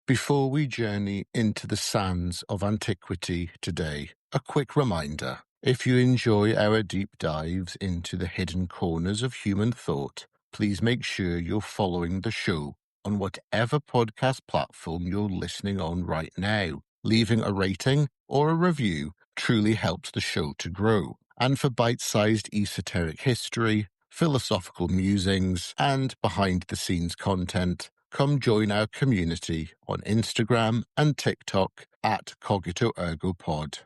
Before we journey into the sands of antiquity today, a quick reminder. If you enjoy our deep dives into the hidden corners of human thought, please make sure you're following the show on whatever podcast platform you're listening on right now. Leaving a rating or a review truly helps the show to grow. And for bite-sized esoteric history, philosophical musings, and behind-the-scenes content, come join our community on Instagram and TikTok at Cogito Ergo Pod.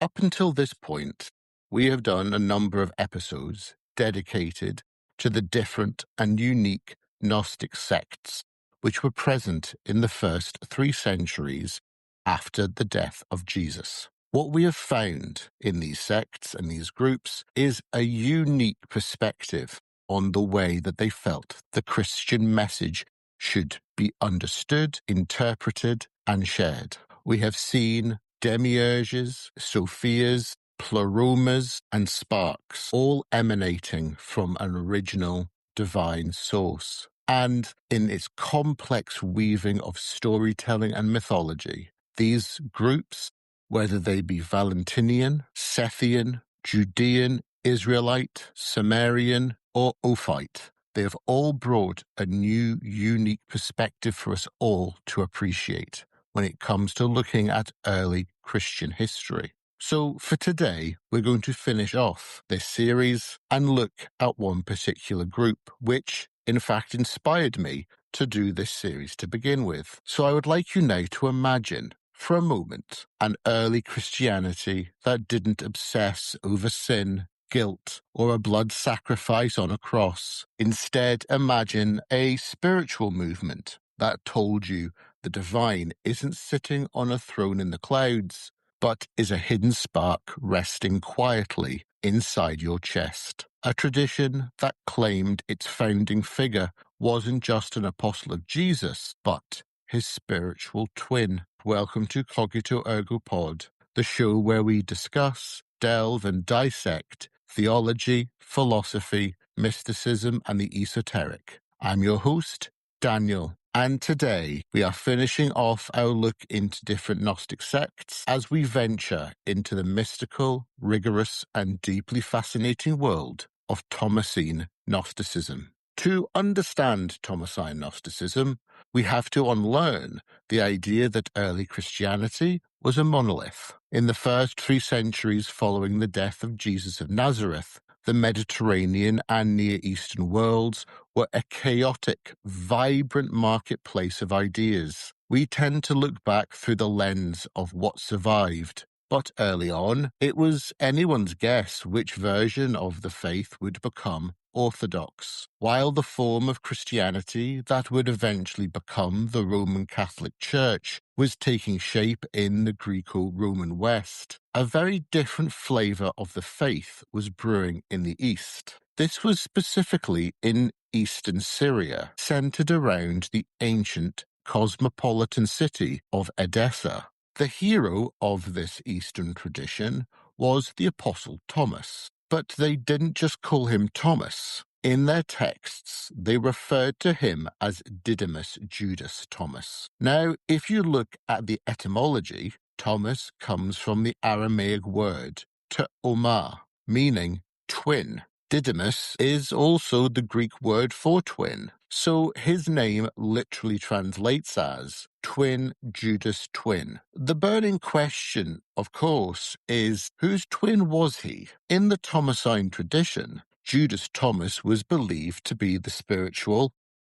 Up until this point, we have done a number of episodes dedicated to the different and unique Gnostic sects which were present in the first 3 centuries after the death of Jesus. What we have found in these sects and these groups is a unique perspective on the way that they felt the Christian message should be understood, interpreted, and shared. We have seen demiurges, sophias, pleromas, and sparks, all emanating from an original divine source. And in its complex weaving of storytelling and mythology, these groups, whether they be Valentinian, Sethian, Judean, Israelite, Sumerian, or Ophite, they have all brought a new, unique perspective for us all to appreciate when it comes to looking at early Christian history. So for today, we're going to finish off this series and look at one particular group, which in fact inspired me to do this series to begin with. So I would like you now to imagine for a moment an early Christianity that didn't obsess over sin, guilt, or a blood sacrifice on a cross. Instead, imagine a spiritual movement that told you the divine isn't sitting on a throne in the clouds, but is a hidden spark resting quietly inside your chest. A tradition that claimed its founding figure wasn't just an apostle of Jesus, but his spiritual twin. Welcome to Cogito Ergo Pod, the show where we discuss, delve, and dissect theology, philosophy, mysticism, and the esoteric. I'm your host, Daniel, and today we are finishing off our look into different Gnostic sects as we venture into the mystical, rigorous, and deeply fascinating world of Thomasine Gnosticism. To understand Thomasine Gnosticism, we have to unlearn the idea that early Christianity was a monolith. In the first 3 centuries following the death of Jesus of Nazareth, the Mediterranean and Near Eastern worlds were a chaotic, vibrant marketplace of ideas. We tend to look back through the lens of what survived, but early on, it was anyone's guess which version of the faith would become orthodox. While the form of Christianity that would eventually become the Roman Catholic Church was taking shape in the Greco-Roman West, a very different flavor of the faith was brewing in the East. This was specifically in eastern Syria, centered around the ancient cosmopolitan city of Edessa. The hero of this Eastern tradition was the Apostle Thomas, but they didn't just call him Thomas. In their texts, they referred to him as Didymus Judas Thomas. Now, if you look at the etymology, Thomas comes from the Aramaic word te'omah, meaning twin. Didymus is also the Greek word for twin, so his name literally translates as twin Judas twin. The burning question, of course, is whose twin was he? In the Thomasine tradition, Judas Thomas was believed to be the spiritual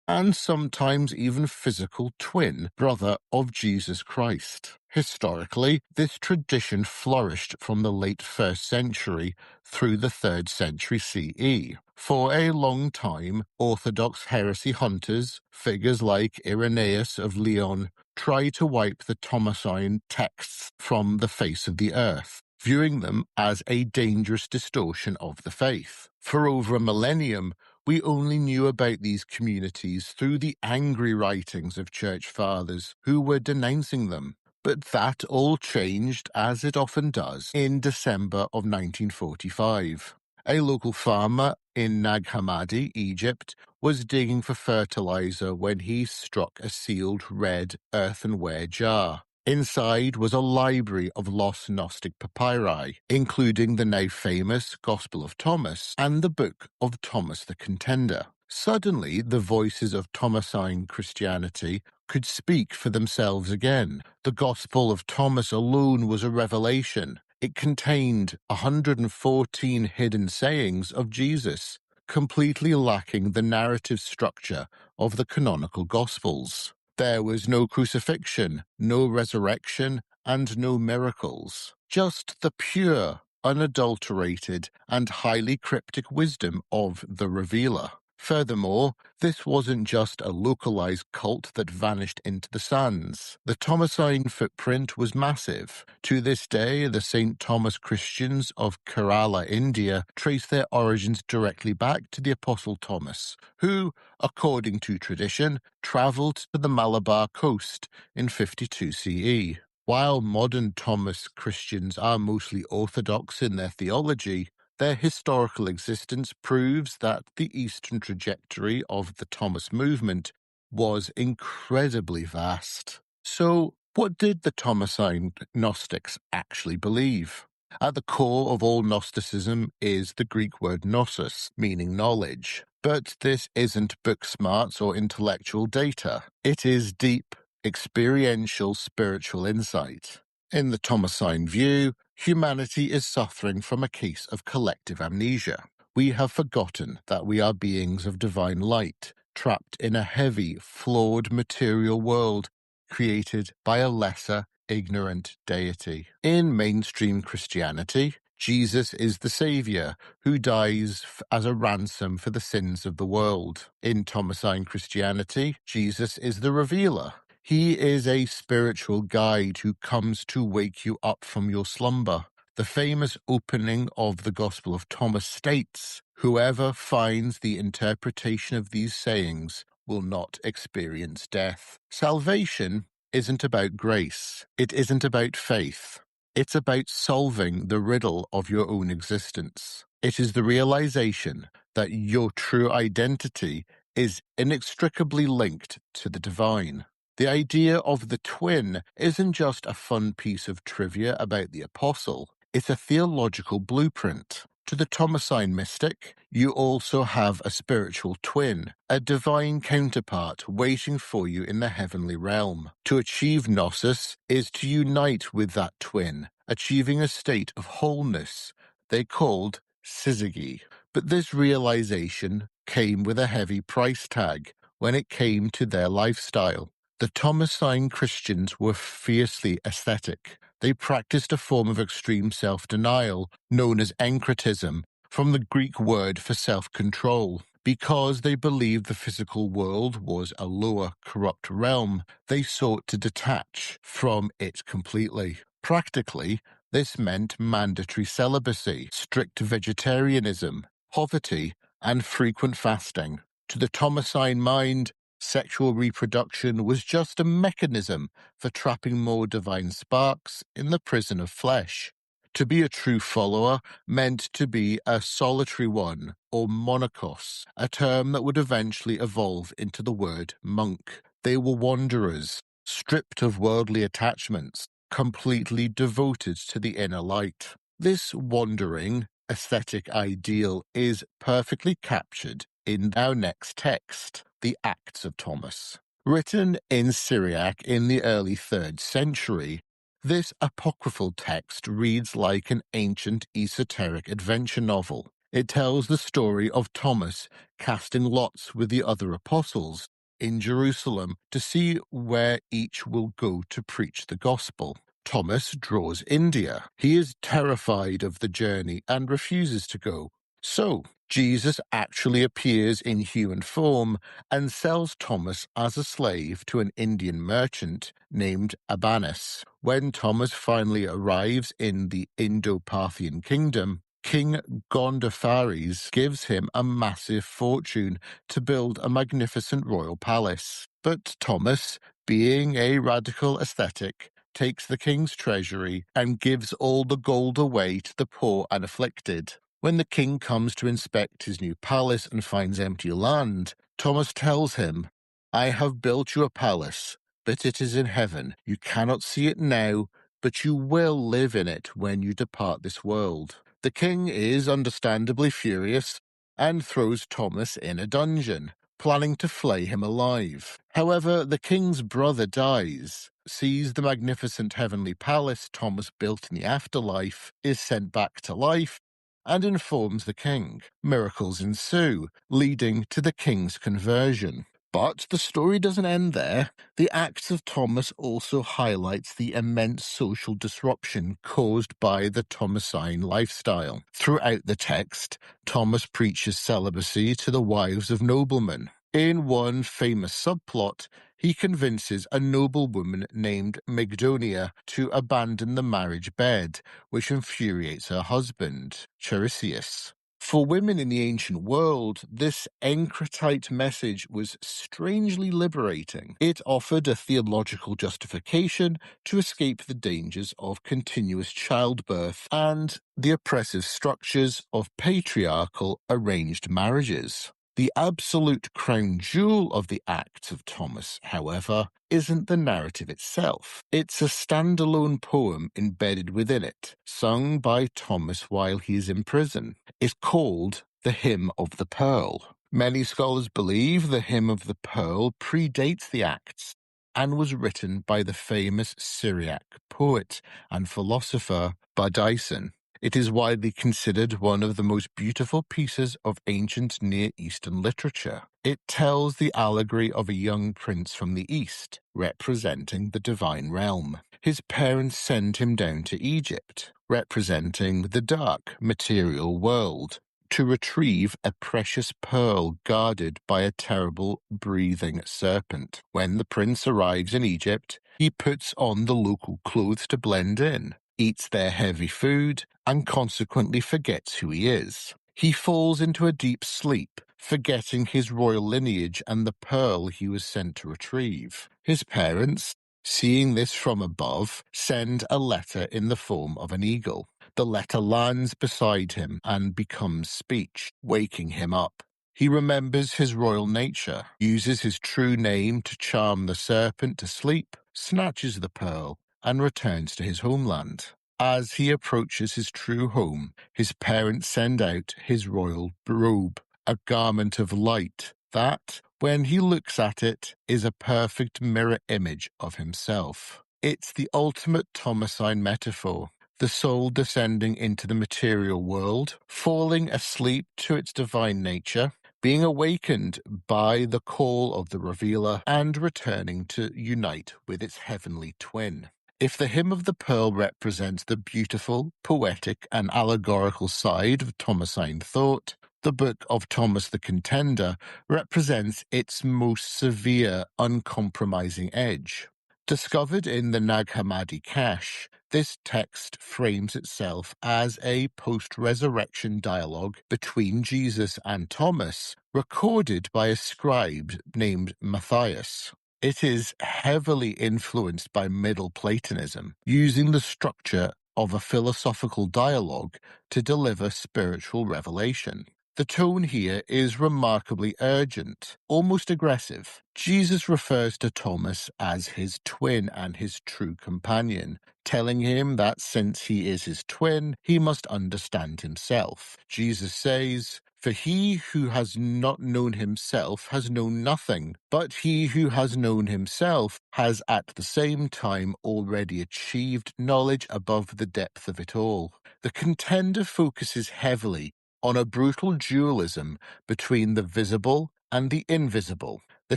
and sometimes even physical twin brother of Jesus Christ. Historically, this tradition flourished from the late 1st century through the 3rd century CE. For a long time, Orthodox heresy hunters, figures like Irenaeus of Lyon, tried to wipe the Thomasine texts from the face of the earth, viewing them as a dangerous distortion of the faith. For over a millennium, we only knew about these communities through the angry writings of church fathers who were denouncing them. But that all changed, as it often does, in December of 1945. A local farmer in Nag Hammadi, Egypt, was digging for fertilizer when he struck a sealed red earthenware jar. Inside was a library of lost Gnostic papyri, including the now famous Gospel of Thomas and the Book of Thomas the Contender. Suddenly, the voices of Thomasine Christianity could speak for themselves again. The Gospel of Thomas alone was a revelation. It contained 114 hidden sayings of Jesus, completely lacking the narrative structure of the canonical Gospels. There was no crucifixion, no resurrection, and no miracles. Just the pure, unadulterated, and highly cryptic wisdom of the Revealer. Furthermore, this wasn't just a localized cult that vanished into the sands. The Thomasine footprint was massive. To this day, the St. Thomas Christians of Kerala, India, trace their origins directly back to the Apostle Thomas, who, according to tradition, travelled to the Malabar coast in 52 CE. While modern Thomas Christians are mostly orthodox in their theology, their historical existence proves that the Eastern trajectory of the Thomas movement was incredibly vast. So, what did the Thomasine Gnostics actually believe? At the core of all Gnosticism is the Greek word gnosis, meaning knowledge. But this isn't book smarts or intellectual data. It is deep, experiential spiritual insight. In the Thomasine view, humanity is suffering from a case of collective amnesia. We have forgotten that we are beings of divine light, trapped in a heavy, flawed material world created by a lesser, ignorant deity. In mainstream Christianity, Jesus is the Savior who dies as a ransom for the sins of the world. In Thomasine Christianity, Jesus is the Revealer. He is a spiritual guide who comes to wake you up from your slumber. The famous opening of the Gospel of Thomas states, "Whoever finds the interpretation of these sayings will not experience death." Salvation isn't about grace. It isn't about faith. It's about solving the riddle of your own existence. It is the realization that your true identity is inextricably linked to the divine. The idea of the twin isn't just a fun piece of trivia about the apostle, it's a theological blueprint. To the Thomasine mystic, you also have a spiritual twin, a divine counterpart waiting for you in the heavenly realm. To achieve gnosis is to unite with that twin, achieving a state of wholeness they called syzygy. But this realization came with a heavy price tag when it came to their lifestyle. The Thomasine Christians were fiercely ascetic. They practiced a form of extreme self-denial known as encretism, from the Greek word for self-control. Because they believed the physical world was a lower, corrupt realm, they sought to detach from it completely. Practically, this meant mandatory celibacy, strict vegetarianism, poverty, and frequent fasting. To the Thomasine mind, sexual reproduction was just a mechanism for trapping more divine sparks in the prison of flesh. To be a true follower meant to be a solitary one, or monachos, a term that would eventually evolve into the word monk. They were wanderers, stripped of worldly attachments, completely devoted to the inner light. This wandering, ascetic ideal is perfectly captured in our next text, the Acts of Thomas. Written in Syriac in the early 3rd century, this apocryphal text reads like an ancient esoteric adventure novel. It tells the story of Thomas casting lots with the other apostles in Jerusalem to see where each will go to preach the gospel. Thomas draws India. He is terrified of the journey and refuses to go. So, Jesus actually appears in human form and sells Thomas as a slave to an Indian merchant named Abanus. When Thomas finally arrives in the Indo-Parthian kingdom, King Gondophares gives him a massive fortune to build a magnificent royal palace. But Thomas, being a radical ascetic, takes the king's treasury and gives all the gold away to the poor and afflicted. When the king comes to inspect his new palace and finds empty land, Thomas tells him, "I have built you a palace, but it is in heaven. You cannot see it now, but you will live in it when you depart this world." The king is understandably furious and throws Thomas in a dungeon, planning to flay him alive. However, the king's brother dies, sees the magnificent heavenly palace Thomas built in the afterlife, is sent back to life, and informs the king. Miracles ensue, leading to the king's conversion. But the story doesn't end there. The Acts of Thomas also highlights the immense social disruption caused by the Thomasine lifestyle. Throughout the text, Thomas preaches celibacy to the wives of noblemen. In one famous subplot, he convinces a noblewoman named Mygdonia to abandon the marriage bed, which infuriates her husband, Cherisias. For women in the ancient world, this encretite message was strangely liberating. It offered a theological justification to escape the dangers of continuous childbirth and the oppressive structures of patriarchal arranged marriages. The absolute crown jewel of the Acts of Thomas, however, isn't the narrative itself. It's a standalone poem embedded within it, sung by Thomas while he is in prison. It's called the Hymn of the Pearl. Many scholars believe the Hymn of the Pearl predates the Acts and was written by the famous Syriac poet and philosopher Didymus. It is widely considered one of the most beautiful pieces of ancient Near Eastern literature. It tells the allegory of a young prince from the East, representing the divine realm. His parents send him down to Egypt, representing the dark, material world, to retrieve a precious pearl guarded by a terrible, breathing serpent. When the prince arrives in Egypt, he puts on the local clothes to blend in, eats their heavy food, and consequently forgets who he is. He falls into a deep sleep, forgetting his royal lineage and the pearl he was sent to retrieve. His parents, seeing this from above, send a letter in the form of an eagle. The letter lands beside him and becomes speech, waking him up. He remembers his royal nature, uses his true name to charm the serpent to sleep, snatches the pearl, and returns to his homeland. As he approaches his true home, his parents send out his royal robe, a garment of light that, when he looks at it, is a perfect mirror image of himself. It's the ultimate Thomasine metaphor, the soul descending into the material world, falling asleep to its divine nature, being awakened by the call of the revealer, and returning to unite with its heavenly twin. If the Hymn of the Pearl represents the beautiful, poetic, and allegorical side of Thomasine thought, the Book of Thomas the Contender represents its most severe, uncompromising edge. Discovered in the Nag Hammadi cache, this text frames itself as a post-resurrection dialogue between Jesus and Thomas, recorded by a scribe named Matthias. It is heavily influenced by Middle Platonism, using the structure of a philosophical dialogue to deliver spiritual revelation. The tone here is remarkably urgent, almost aggressive. Jesus refers to Thomas as his twin and his true companion, telling him that since he is his twin, he must understand himself. Jesus says, "For he who has not known himself has known nothing, but he who has known himself has at the same time already achieved knowledge above the depth of it all." The contender focuses heavily on a brutal dualism between the visible and the invisible. The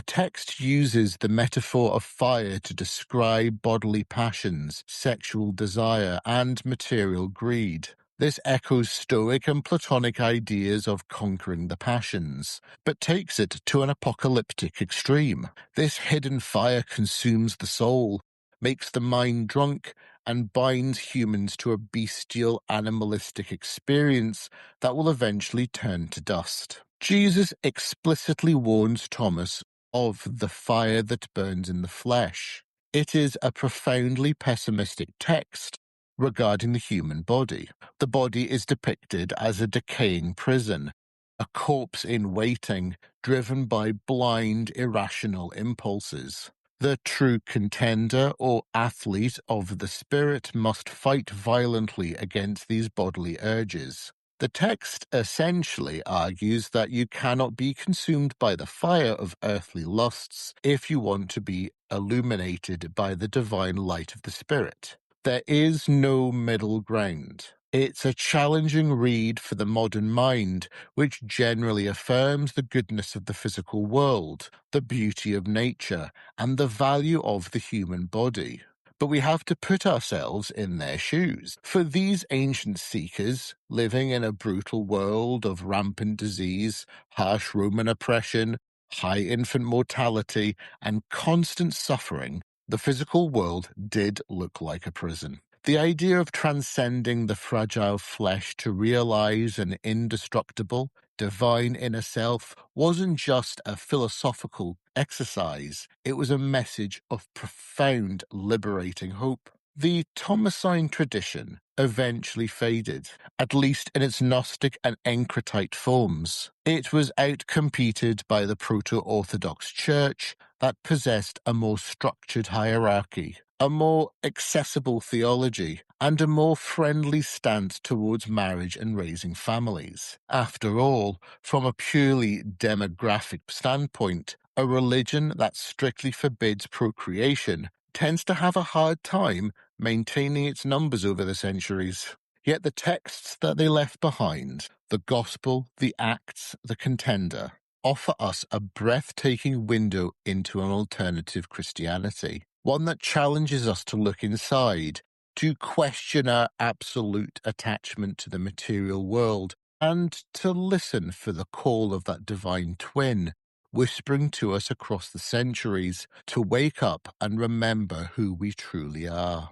text uses the metaphor of fire to describe bodily passions, sexual desire, and material greed. This echoes Stoic and Platonic ideas of conquering the passions, but takes it to an apocalyptic extreme. This hidden fire consumes the soul, makes the mind drunk, and binds humans to a bestial, animalistic experience that will eventually turn to dust. Jesus explicitly warns Thomas of the fire that burns in the flesh. It is a profoundly pessimistic text, regarding the human body. The body is depicted as a decaying prison, a corpse in waiting, driven by blind, irrational impulses. The true contender or athlete of the spirit must fight violently against these bodily urges. The text essentially argues that you cannot be consumed by the fire of earthly lusts if you want to be illuminated by the divine light of the Spirit. There is no middle ground. It's a challenging read for the modern mind, which generally affirms the goodness of the physical world, the beauty of nature, and the value of the human body. But we have to put ourselves in their shoes. For these ancient seekers, living in a brutal world of rampant disease, harsh Roman oppression, high infant mortality, and constant suffering, the physical world did look like a prison. The idea of transcending the fragile flesh to realize an indestructible, divine inner self wasn't just a philosophical exercise, it was a message of profound liberating hope. The Thomasine tradition eventually faded, at least in its Gnostic and Encretite forms. It was outcompeted by the Proto-Orthodox Church that possessed a more structured hierarchy, a more accessible theology, and a more friendly stance towards marriage and raising families. After all, from a purely demographic standpoint, a religion that strictly forbids procreation tends to have a hard time maintaining its numbers over the centuries. Yet the texts that they left behind, the Gospel, the Acts, the Contender, offer us a breathtaking window into an alternative Christianity, one that challenges us to look inside, to question our absolute attachment to the material world, and to listen for the call of that divine twin, whispering to us across the centuries to wake up and remember who we truly are.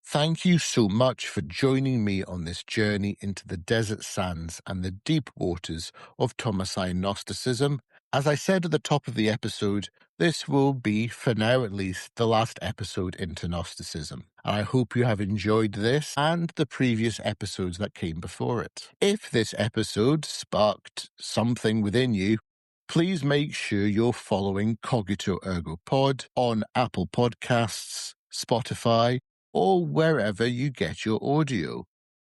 Thank you so much for joining me on this journey into the desert sands and the deep waters of Thomasine Gnosticism. As I said at the top of the episode, this will be, for now at least, the last episode into Gnosticism. And I hope you have enjoyed this and the previous episodes that came before it. If this episode sparked something within you, please make sure you're following Cogito Ergo Pod on Apple Podcasts, Spotify, or wherever you get your audio.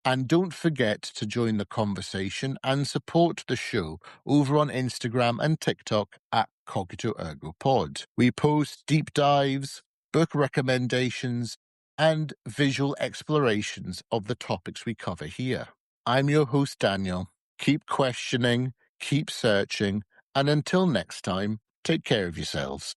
And don't forget to join the conversation and support the show over on Instagram and TikTok at Cogito Ergo Pod. We post deep dives, book recommendations, and visual explorations of the topics we cover here. I'm your host, Daniel. Keep questioning, keep searching, and until next time, take care of yourselves.